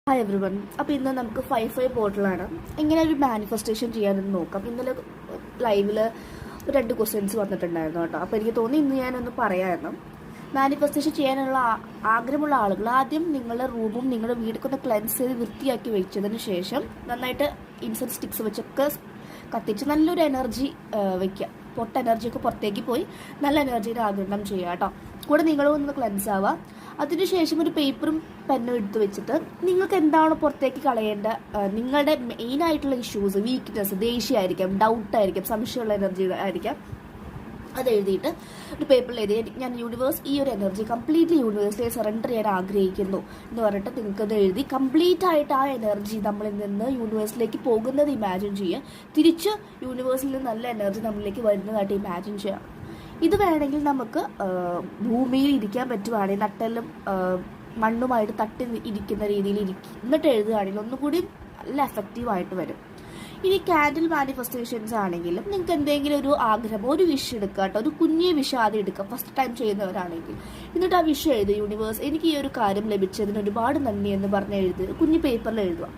Hi every one. അപ്പോൾ ഇന്ന് നമുക്ക് 5-5 പോർട്ടലാണ് എങ്ങനെ ഒരു മാനിഫെസ്റ്റേഷൻ ചെയ്യാനെന്ന് നോക്കാം. ഇന്നലെ ലൈവിൽ 2 ക്വസ്റ്റ്യൻസ് വന്നിട്ടുണ്ടായിരുന്നു കേട്ടോ. അപ്പോൾ എനിക്ക് തോന്നി ഇന്ന് ഞാനൊന്ന് പറയാമായിരുന്നു. മാനിഫെസ്റ്റേഷൻ ചെയ്യാനുള്ള ആഗ്രഹമുള്ള ആളുകൾ ആദ്യം നിങ്ങളുടെ റൂമും നിങ്ങളുടെ വീടൊക്കെ ഒന്ന് ക്ലെൻസ് ചെയ്ത് വൃത്തിയാക്കി വെച്ചതിന് ശേഷം നന്നായിട്ട് ഇൻസെൻസ് സ്റ്റിക്സ് വെച്ചൊക്കെ കത്തിച്ച് നല്ലൊരു എനർജി വയ്ക്കുക. പൊട്ട എനർജിയൊക്കെ പുറത്തേക്ക് പോയി നല്ല എനർജിയുടെ ആഗ്രഹം ചെയ്യുക കേട്ടോ. കൂടെ നിങ്ങളും ഒന്ന് ക്ലെൻസ് ആവുക. അതിനുശേഷം ഒരു പേപ്പറും പെന്നും എടുത്ത് വെച്ചിട്ട് നിങ്ങൾക്ക് എന്താണോ പുറത്തേക്ക് കളയേണ്ട നിങ്ങളുടെ മെയിനായിട്ടുള്ള ഇഷ്യൂസ്, വീക്ക്നെസ്, ദേഷ്യമായിരിക്കാം, ഡൗട്ടായിരിക്കാം, സംശയമുള്ള എനർജി ആയിരിക്കാം, അത് എഴുതിയിട്ട് ഒരു പേപ്പറിൽ എഴുതി ഞാൻ യൂണിവേഴ്സ് ഈ ഒരു എനർജി കംപ്ലീറ്റ്ലി യൂണിവേഴ്സിലേക്ക് സറണ്ടർ ചെയ്യാൻ ആഗ്രഹിക്കുന്നു എന്ന് പറഞ്ഞിട്ട് നിങ്ങൾക്കത് എഴുതി കംപ്ലീറ്റ് ആയിട്ട് ആ എനർജി നമ്മളിൽ നിന്ന് യൂണിവേഴ്സിലേക്ക് പോകുന്നത് ഇമാജിൻ ചെയ്യുക. തിരിച്ച് യൂണിവേഴ്സിൽ നിന്ന് നല്ല എനർജി നമ്മളിലേക്ക് വരുന്നതായിട്ട് ഇമാജിൻ ചെയ്യുക. ഇത് വേണമെങ്കിൽ നമുക്ക് ഭൂമിയിൽ ഇരിക്കാൻ പറ്റുവാണെങ്കിൽ നട്ടെല്ലും മണ്ണുമായിട്ട് തട്ടി ഇരിക്കുന്ന രീതിയിൽ എന്നിട്ട് എഴുതുകയാണെങ്കിൽ ഒന്നുകൂടി നല്ല എഫക്റ്റീവായിട്ട് വരും. ഇനി കാൻഡിൽ മാനിഫെസ്റ്റേഷൻസ് ആണെങ്കിലും നിങ്ങൾക്ക് എന്തെങ്കിലും ഒരു ആഗ്രഹം, ഒരു വിഷ് എടുക്കുക കേട്ടോ. ഒരു കുഞ്ഞേ വിഷ് ആദ്യം എടുക്കുക ഫസ്റ്റ് ടൈം ചെയ്യുന്നവരാണെങ്കിൽ. എന്നിട്ട് ആ വിഷ് എഴുതുക, യൂണിവേഴ്സ് എനിക്ക് ഈ ഒരു കാര്യം ലഭിച്ചതിന് ഒരുപാട് നന്ദി എന്ന് പറഞ്ഞ് എഴുതുക. കുഞ്ഞു പേപ്പറിൽ എഴുതുക,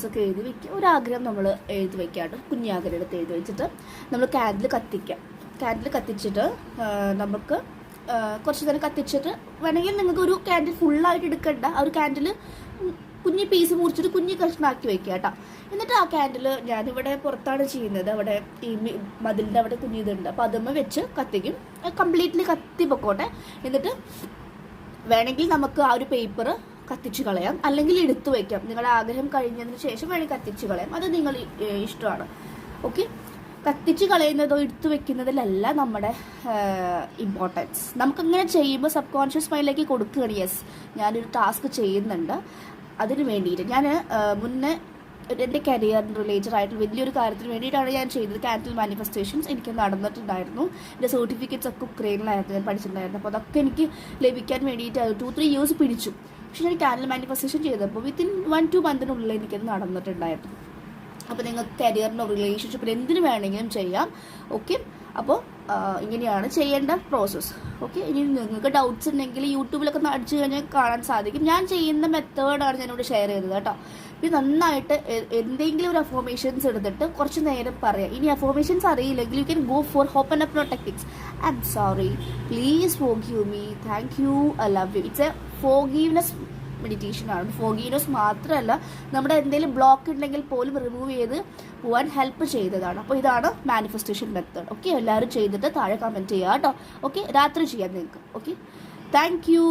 ഒക്കെ എഴുതി വെക്കുക. ഒരാഗ്രഹം നമ്മൾ എഴുതി വെക്കാട്ടോ. കുഞ്ഞാഗ്രഹം എടുത്ത് എഴുതി വെച്ചിട്ട് നമ്മൾ കാൻഡിൽ കത്തിക്കാം. കാൻഡിൽ കത്തിച്ചിട്ട് നമുക്ക് കുറച്ച് നേരം കത്തിച്ചിട്ട് വേണമെങ്കിൽ നിങ്ങൾക്ക് ഒരു കാൻഡിൽ ഫുള്ളായിട്ട് എടുക്കണ്ട. ആ ഒരു കാൻഡിൽ കുഞ്ഞി പീസ് മുറിച്ചിട്ട് കുഞ്ഞി കഷ്ണമാക്കി വെക്കുക കേട്ടോ. എന്നിട്ട് ആ കാൻഡിൽ ഞാനിവിടെ പുറത്താണ് ചെയ്യുന്നത്, അവിടെ ഈ മതിലിൻ്റെ അവിടെ കുഞ്ഞിതുണ്ട്, അപ്പോൾ അതുമ്മ വെച്ച് കത്തിക്കും. കംപ്ലീറ്റ്ലി കത്തി പൊക്കോട്ടെ. എന്നിട്ട് വേണമെങ്കിൽ നമുക്ക് ആ ഒരു പേപ്പർ കത്തിച്ച് കളയാം, അല്ലെങ്കിൽ എടുത്തു വയ്ക്കാം. നിങ്ങളുടെ ആഗ്രഹം കഴിഞ്ഞതിന് ശേഷം വേണമെങ്കിൽ കത്തിച്ച് കളയാം. അത് നിങ്ങൾ ഇഷ്ടമാണ്. ഓക്കെ, കത്തിച്ച് കളയുന്നതോ എടുത്തു വെക്കുന്നതിലല്ല നമ്മുടെ ഇമ്പോർട്ടൻസ്. നമുക്കങ്ങനെ ചെയ്യുമ്പോൾ സബ് കോൺഷ്യസ് മൈൻഡിലേക്ക് കൊടുക്കുകയാണ്, യെസ് ഞാനൊരു ടാസ്ക് ചെയ്യുന്നുണ്ട്. അതിന് വേണ്ടിയിട്ട് ഞാൻ മുന്നേ എൻ്റെ കരിയറിന് റിലേറ്റഡ് ആയിട്ടുള്ള വലിയൊരു കാര്യത്തിന് വേണ്ടിയിട്ടാണ് ഞാൻ ചെയ്തത്. കാൻഡിൽ മാനിഫെസ്റ്റേഷൻസ് എനിക്ക് നടന്നിട്ടുണ്ടായിരുന്നു. എൻ്റെ സർട്ടിഫിക്കറ്റ്സ് ഒക്കെ ഉക്രൈനിലായിരുന്നു ഞാൻ പഠിച്ചിട്ടുണ്ടായിരുന്നു. അപ്പോൾ അതൊക്കെ എനിക്ക് ലഭിക്കാൻ വേണ്ടിയിട്ട് 2-3 ഇയേഴ്സ് പിടിച്ചു. പക്ഷെ ഞാൻ കാൻഡിൽ മാനിഫെസ്റ്റേഷൻ ചെയ്തപ്പോൾ വിത്തിൻ 1-2 മന്തിനുള്ളിൽ എനിക്കത് നടന്നിട്ടുണ്ടായിരുന്നു. അപ്പോൾ നിങ്ങൾക്ക് കരിയറിനോ റിലേഷൻഷിപ്പിൽ എന്തിനു വേണമെങ്കിലും ചെയ്യാം. ഓക്കെ, അപ്പോൾ ഇങ്ങനെയാണ് ചെയ്യേണ്ട പ്രോസസ്സ്. ഓക്കെ, ഇനി നിങ്ങൾക്ക് ഡൗട്ട്സ് ഉണ്ടെങ്കിൽ യൂട്യൂബിലൊക്കെ അടിച്ചു കഴിഞ്ഞാൽ കാണാൻ സാധിക്കും. ഞാൻ ചെയ്യുന്ന മെത്തേഡാണ് ഞാനിവിടെ ഷെയർ ചെയ്തത് കേട്ടോ. ഇത് നന്നായിട്ട് എന്തെങ്കിലും ഒരു അഫോർമേഷൻസ് എടുത്തിട്ട് കുറച്ച് നേരം പറയാം. ഇനി അഫോർമേഷൻസ് അറിയില്ലെങ്കിൽ you can go for open up techniques. I am sorry, please forgive me, thank you, I love you. It's A forgiveness meditation ആണ്. ഫോർഗീവ്നെസ് മാത്രമല്ല, നമ്മുടെ എന്തെങ്കിലും ബ്ലോക്ക് ഉണ്ടെങ്കിൽ പോലും റിമൂവ് ചെയ്ത് പോകാൻ ഹെൽപ്പ് ചെയ്തതാണ്. അപ്പോൾ ഇതാണ് മാനിഫെസ്റ്റേഷൻ മെത്തേഡ്. ഓക്കെ, എല്ലാവരും ചെയ്തിട്ട് താഴെ കമൻറ്റ് ചെയ്യുക കേട്ടോ. ഓക്കെ, രാത്രി ചെയ്യാം നിങ്ങൾക്ക്. Okay, thank you.